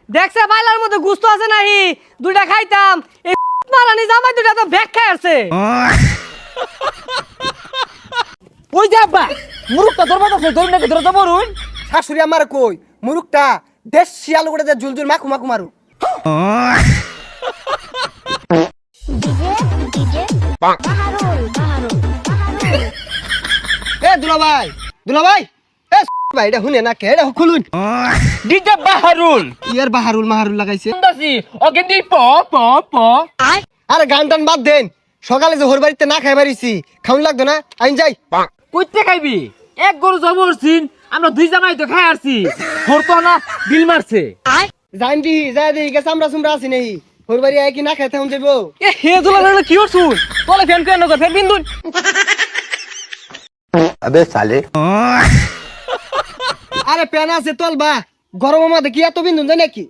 দেখছে বাইলার মধ্যে গুস্ত আছে নাহি দুইটা খাইতাম এই মারানি জামাই দুইটা তো ব্যাগ খাই আছে ওই যে আব্বা মুরুকটা ধরবা তো ধরে নাকি ধরে তো বরুন শাশুড়ি আমার কই মুরুকটা দেশি আলু করে যে জুল জুল মাখু মাখু মারু এ দুলাভাই দুলাভাই এ ভাই এটা শুনে না কে এটা খুলুন ডিজে বাহারুল ইয়ার বাহারুল মাহারুল লাগাইছে দাসি অগেন্দি প প প আরে গান টান বাদ দেন সকালে যে হোর বাড়িতে না খাই বাড়িছি খাউন লাগতো না আইন যাই কইতে খাইবি এক গরু জব করছিন আমরা দুই জামাই তো খাই আসছি হরতো না বিল মারছে জান দি যা দি গেছে আমরা সুমরা আছি নেই হোর বাড়ি আই কি না খাইতে হন যাবো এ হে দুলা লাগলে কি করছুন তলে ফ্যান কেন ফ্যান বিন্দুন अबे साले আরে পেন আছে তল বা গরম মাঝে কি এত বিন্দুন যায় নাকি